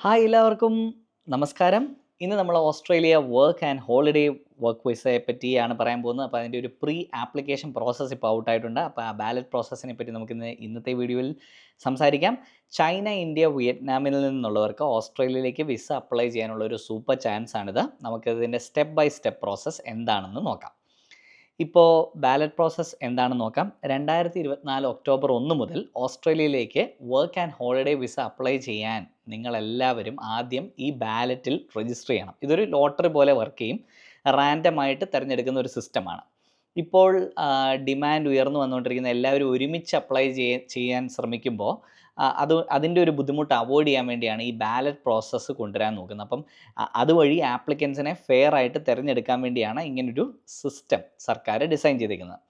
Hi എല്ലാവർക്കും നമസ്കാരം. ഇന്ന് നമ്മൾ Australia work and holiday work വിസയെ പറ്റിയാണ് പറയാൻ പോകുന്നത്. അപ്പോൾ അതിൻ്റെ ഒരു പ്രീ ആപ്ലിക്കേഷൻ പ്രോസസ്സ് ഇപ്പോൾ ഔട്ടായിട്ടുണ്ട്. അപ്പോൾ ആ ബാലറ്റ് പ്രോസസ്സിനെ പറ്റി നമുക്കിന്ന് ഇന്നത്തെ വീഡിയോയിൽ സംസാരിക്കാം. ചൈന, ഇന്ത്യ, വിയറ്റ്നാമിൽ നിന്നുള്ളവർക്ക് ഓസ്ട്രേലിയയിലേക്ക് വിസ അപ്ലൈ ചെയ്യാനുള്ള ഒരു സൂപ്പർ ചാൻസ് ആണിത്. നമുക്കതിൻ്റെ സ്റ്റെപ്പ് ബൈ സ്റ്റെപ്പ് പ്രോസസ്സ് എന്താണെന്ന് നോക്കാം. ഇപ്പോൾ ബാലറ്റ് പ്രോസസ്സ് എന്താണെന്ന് നോക്കാം. 2024 ഒക്ടോബർ 1 മുതൽ ഓസ്ട്രേലിയയിലേക്ക് work and holiday visa apply ചെയ്യാൻ നിങ്ങളെല്ലാവരും ആദ്യം ഈ ബാലറ്റിൽ രജിസ്റ്റർ ചെയ്യണം. ഇതൊരു ലോട്ടറി പോലെ വർക്ക് ചെയ്യും. റാൻഡമായിട്ട് തിരഞ്ഞെടുക്കുന്ന ഒരു സിസ്റ്റമാണ്. ഇപ്പോൾ ഡിമാൻഡ് ഉയർന്നു വന്നുകൊണ്ടിരിക്കുന്ന എല്ലാവരും ഒരുമിച്ച് അപ്ലൈ ചെയ്യാൻ ശ്രമിക്കുമ്പോൾ അതിൻ്റെ ഒരു ബുദ്ധിമുട്ട് അവോയ്ഡ് ചെയ്യാൻ വേണ്ടിയാണ് ഈ ബാലറ്റ് പ്രോസസ്സ് കൊണ്ടുവരാൻ നോക്കുന്നത്. അപ്പം അതുവഴി ആപ്ലിക്കൻസിനെ ഫെയർ ആയിട്ട് തിരഞ്ഞെടുക്കാൻ വേണ്ടിയാണ് ഇങ്ങനൊരു സിസ്റ്റം സർക്കാർ ഡിസൈൻ ചെയ്തിരിക്കുന്നത്.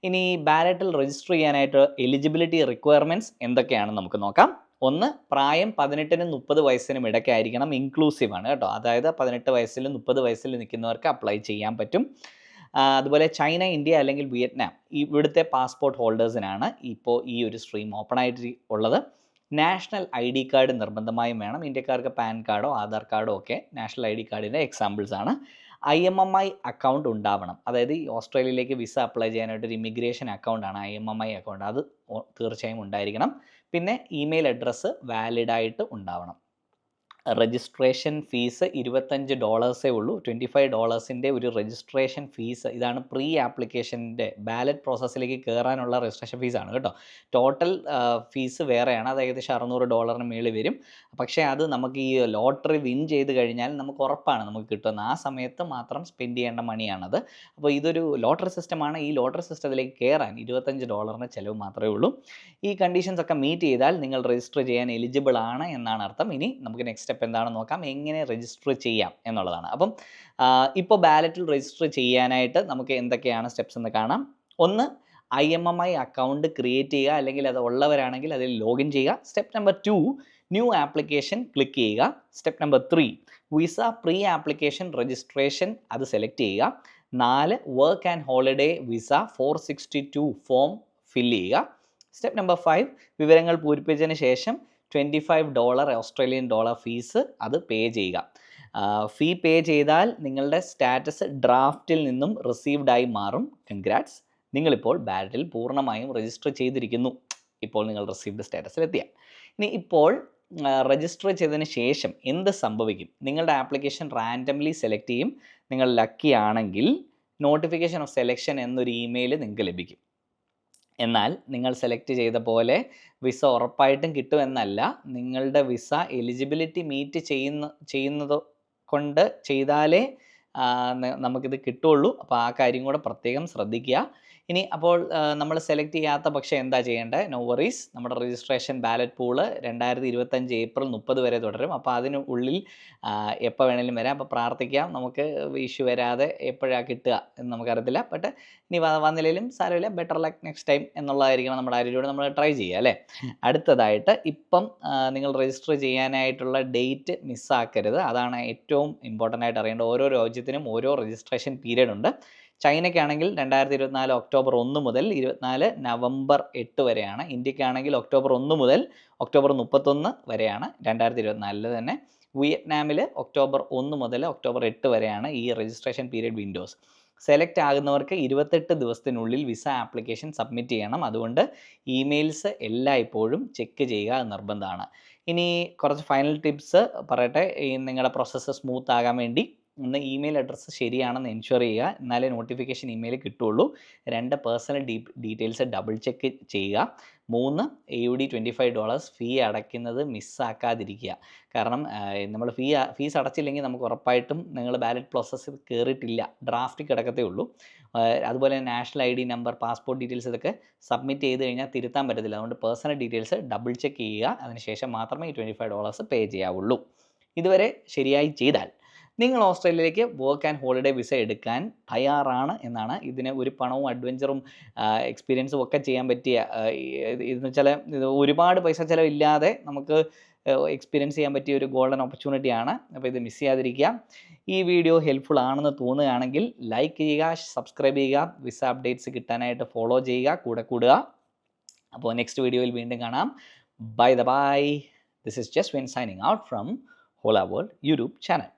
ഇനി ബാലറ്റിൽ രജിസ്റ്റർ ചെയ്യാനായിട്ട് എലിജിബിലിറ്റി റിക്വയർമെൻറ്റ്സ് എന്തൊക്കെയാണെന്ന് നമുക്ക് നോക്കാം. ഒന്ന്, പ്രായം 18-നും 30 വയസ്സിനും ഇടയ്ക്കായിരിക്കണം. ഇൻക്ലൂസീവ് ആണ് കേട്ടോ. അതായത് 18 വയസ്സിലും 30 വയസ്സിലും നിൽക്കുന്നവർക്ക് അപ്ലൈ ചെയ്യാൻ പറ്റും. അതുപോലെ ചൈന, ഇന്ത്യ അല്ലെങ്കിൽ വിയറ്റ്നാം ഇവിടുത്തെ പാസ്പോർട്ട് ഹോൾഡേഴ്സിനാണ് ഇപ്പോൾ ഈ ഒരു സ്ട്രീം ഓപ്പൺ ആയിട്ട് ഉള്ളത്. നാഷണൽ ID കാർഡ് നിർബന്ധമായും വേണം. ഇന്ത്യക്കാർക്ക് പാൻ കാർഡോ ആധാർ കാർഡോ ഒക്കെ നാഷണൽ ID കാർഡിൻ്റെ എക്സാമ്പിൾസ് ആണ്. IMMI അക്കൗണ്ട് ഉണ്ടാവണം. അതായത് ഈ ഓസ്ട്രേലിയയിലേക്ക് വിസ അപ്ലൈ ചെയ്യാനായിട്ട് ഒരു ഇമിഗ്രേഷൻ അക്കൗണ്ടാണ് IMMI അക്കൗണ്ട്. അത് തീർച്ചയായും ഉണ്ടായിരിക്കണം. പിന്നെ ഇമെയിൽ അഡ്രസ്സ് വാലിഡായിട്ട് ഉണ്ടാവണം. രജിസ്ട്രേഷൻ ഫീസ് $25 ഉള്ളൂ. $25 ഒരു രജിസ്ട്രേഷൻ ഫീസ്. ഇതാണ് പ്രീ ആപ്ലിക്കേഷൻ്റെ ബാലറ്റ് പ്രോസസ്സിലേക്ക് കയറാനുള്ള രജിസ്ട്രേഷൻ ഫീസാണ് കേട്ടോ. ടോട്ടൽ ഫീസ് വേറെയാണ്. അത് ഏകദേശം $600 മേളിൽ വരും. പക്ഷേ അത് നമുക്ക് ഈ ലോട്ടറി വിൻ ചെയ്ത് കഴിഞ്ഞാൽ നമുക്ക് ഉറപ്പാണ് നമുക്ക് കിട്ടുമെന്ന്. ആ സമയത്ത് മാത്രം സ്പെൻഡ് ചെയ്യേണ്ട മണിയാണത്. അപ്പോൾ ഇതൊരു ലോട്ടറി സിസ്റ്റമാണ്. ഈ ലോട്ടറി സിസ്റ്റത്തിലേക്ക് കയറാൻ $25 ചിലവ് മാത്രമേ ഉള്ളൂ. ഈ കണ്ടീഷൻസ് ഒക്കെ മീറ്റ് ചെയ്താൽ നിങ്ങൾ രജിസ്റ്റർ ചെയ്യാൻ എലിജിബിൾ ആണ് എന്നാണ് അർത്ഥം. ഇനി നമുക്ക് നെക്സ്റ്റ് സ്റ്റെപ്പ് എന്താണെന്ന് നോക്കാം. എങ്ങനെ രജിസ്റ്റർ ചെയ്യാം എന്നുള്ളതാണ്. അപ്പം ഇപ്പോൾ ബാലറ്റിൽ രജിസ്റ്റർ ചെയ്യാനായിട്ട് നമുക്ക് എന്തൊക്കെയാണ് സ്റ്റെപ്സ് എന്ന് കാണാം. ഒന്ന്, IMMI അക്കൗണ്ട് ക്രിയേറ്റ് ചെയ്യുക, അല്ലെങ്കിൽ അത് ഉള്ളവരാണെങ്കിൽ അതിൽ ലോഗിൻ ചെയ്യുക. Step number 2, new application click ചെയ്യുക. Step number 3, visa pre application registration അത് സെലക്ട് ചെയ്യുക. 4, work and holiday visa 462 form fill ചെയ്യുക. സ്റ്റെപ്പ് നമ്പർ 5, വിവരങ്ങൾ പൂരിപ്പിച്ചതിന് ശേഷം $25 ഓസ്ട്രേലിയൻ ഡോളർ ഫീസ് അത് പേ ചെയ്യുക. ഫീ പേ ചെയ്താൽ നിങ്ങളുടെ സ്റ്റാറ്റസ് ഡ്രാഫ്റ്റിൽ നിന്നും റിസീവ്ഡ് ആയി മാറും. കൺഗ്രാറ്റ്സ്, നിങ്ങളിപ്പോൾ ബാലറ്റിൽ പൂർണ്ണമായും രജിസ്റ്റർ ചെയ്തിരിക്കുന്നു. ഇപ്പോൾ നിങ്ങൾ റിസീവ്ഡ് സ്റ്റാറ്റസിലെത്തിയ. ഇനി ഇപ്പോൾ രജിസ്റ്റർ ചെയ്തതിന് ശേഷം എന്ത് സംഭവിക്കും? നിങ്ങളുടെ ആപ്ലിക്കേഷൻ റാൻഡംലി സെലക്ട് ചെയ്യും. നിങ്ങൾ ലക്കി ആണെങ്കിൽ നോട്ടിഫിക്കേഷൻ ഓഫ് സെലക്ഷൻ എന്നൊരു ഇമെയിൽ നിങ്ങൾക്ക് ലഭിക്കും. എന്നാൽ നിങ്ങൾ സെലക്ട് ചെയ്ത പോലെ വിസ ഉറപ്പായിട്ടും കിട്ടുമെന്നല്ല. നിങ്ങളുടെ വിസ എലിജിബിലിറ്റി മീറ്റ് ചെയ്യുന്നത് കൊണ്ട് ചെയ്താലേ നമുക്കിത് കിട്ടുള്ളൂ. അപ്പോൾ ആ കാര്യം കൂടെ പ്രത്യേകം ശ്രദ്ധിക്കുക. ഇനി അപ്പോൾ നമ്മൾ സെലക്ട് ചെയ്യാത്ത പക്ഷേ എന്താ ചെയ്യേണ്ടത്? No worries. നമ്മുടെ രജിസ്ട്രേഷൻ ബാലറ്റ് പൂള് 2025 ഏപ്രിൽ 30 വരെ തുടരും. അപ്പോൾ അതിനുള്ളിൽ എപ്പോൾ വേണമെങ്കിലും വരാം. അപ്പോൾ പ്രാർത്ഥിക്കാം നമുക്ക് ഇഷ്യൂ വരാതെ എപ്പോഴാണ് കിട്ടുക എന്ന് നമുക്കറിയത്തില്ല. ബട്ട് ഇനി വന്നില്ലെങ്കിലും സാരമില്ല, ബെറ്റർ ലക്ക് നെക്സ്റ്റ് ടൈം എന്നുള്ളതായിരിക്കണം നമ്മുടെ ആരോഗ്യം നമ്മൾ ട്രൈ ചെയ്യുക അല്ലേ. അടുത്തതായിട്ട് ഇപ്പം നിങ്ങൾ രജിസ്റ്റർ ചെയ്യാനായിട്ടുള്ള ഡേറ്റ് മിസ്സാക്കരുത്. അതാണ് ഏറ്റവും ഇമ്പോർട്ടൻ്റ് ആയിട്ട് അറിയേണ്ടത്. ഓരോ രാജ്യത്തിനും ഓരോ രജിസ്ട്രേഷൻ പീരീഡ് ഉണ്ട്. ചൈനയ്ക്കാണെങ്കിൽ 2024 ഒക്ടോബർ 1 മുതൽ 24 നവംബർ 8 വരെയാണ്. ഇന്ത്യക്കാണെങ്കിൽ ഒക്ടോബർ 1 മുതൽ ഒക്ടോബർ 31 വരെയാണ് 2024 തന്നെ. വിയറ്റ്നാമിൽ ഒക്ടോബർ 1 മുതൽ ഒക്ടോബർ 8 വരെയാണ് ഈ രജിസ്ട്രേഷൻ പീരീഡ് വിൻഡോസ്. സെലക്ട് ആകുന്നവർക്ക് 28 ദിവസത്തിനുള്ളിൽ വിസ ആപ്ലിക്കേഷൻ സബ്മിറ്റ് ചെയ്യണം. അതുകൊണ്ട് ഇമെയിൽസ് എല്ലായ്പ്പോഴും ചെക്ക് ചെയ്യുക നിർബന്ധമാണ്. ഇനി കുറച്ച് ഫൈനൽ ടിപ്സ് പറയട്ടെ. ഈ നിങ്ങളുടെ പ്രോസസ്സ് സ്മൂത്ത് ആകാൻ വേണ്ടി ഒന്ന്, ഇമെയിൽ അഡ്രസ്സ് ശരിയാണെന്ന് എൻഷുർ ചെയ്യുക. എന്നാലേ നോട്ടിഫിക്കേഷൻ ഇമെയിൽ കിട്ടുള്ളൂ. 2, പേഴ്സണൽ ഡീറ്റെയിൽസ് ഡബിൾ ചെക്ക് ചെയ്യുക. 3, AUD $25 ഫീ അടയ്ക്കുന്നത് മിസ്സാക്കാതിരിക്കുക. കാരണം നമ്മൾ ഫീസ് അടച്ചില്ലെങ്കിൽ നമുക്ക് ഉറപ്പായിട്ടും നിങ്ങൾ ബാലറ്റ് പ്രോസസ്സിൽ കയറിയിട്ടില്ല, ഡ്രാഫ്റ്റ് കിടക്കത്തേ ഉള്ളൂ. അതുപോലെ national ID number, passport details ഇതൊക്കെ സബ്മിറ്റ് ചെയ്ത് കഴിഞ്ഞാൽ തിരുത്താൻ പറ്റത്തില്ല. അതുകൊണ്ട് പേഴ്സണൽ ഡീറ്റെയിൽസ് ഡബിൾ ചെക്ക് ചെയ്യുക. അതിനുശേഷം മാത്രമേ ഈ $25 പേ ചെയ്യാവുള്ളൂ. ഇതുവരെ ശരിയായി ചെയ്താൽ നിങ്ങൾ ഓസ്ട്രേലിയയിലേക്ക് വർക്ക് ആൻഡ് ഹോളിഡേ വിസ എടുക്കാൻ തയ്യാറാണ് എന്നാണ്. ഇതിന് ഒരു പണവും അഡ്വഞ്ചറും എക്സ്പീരിയൻസും ഒക്കെ ചെയ്യാൻ പറ്റിയ, ഇതെന്ന് വെച്ചാൽ ഒരുപാട് പൈസ ചിലവില്ലാതെ നമുക്ക് എക്സ്പീരിയൻസ് ചെയ്യാൻ പറ്റിയ ഒരു ഗോൾഡൻ ഓപ്പർച്യൂണിറ്റിയാണ്. അപ്പോൾ ഇത് മിസ് ചെയ്യാതിരിക്കുക. ഈ വീഡിയോ ഹെൽപ്ഫുൾ ആണെന്ന് തോന്നുകയാണെങ്കിൽ ലൈക്ക് ചെയ്യുക, സബ്സ്ക്രൈബ് ചെയ്യുക, വിസ അപ്ഡേറ്റ്സ് കിട്ടാനായിട്ട് ഫോളോ ചെയ്യുക, കൂടെ കൂടുക. അപ്പോൾ നെക്സ്റ്റ് വീഡിയോയിൽ വീണ്ടും കാണാം. Bye. This is Jaswin signing out from Hola World YouTube channel.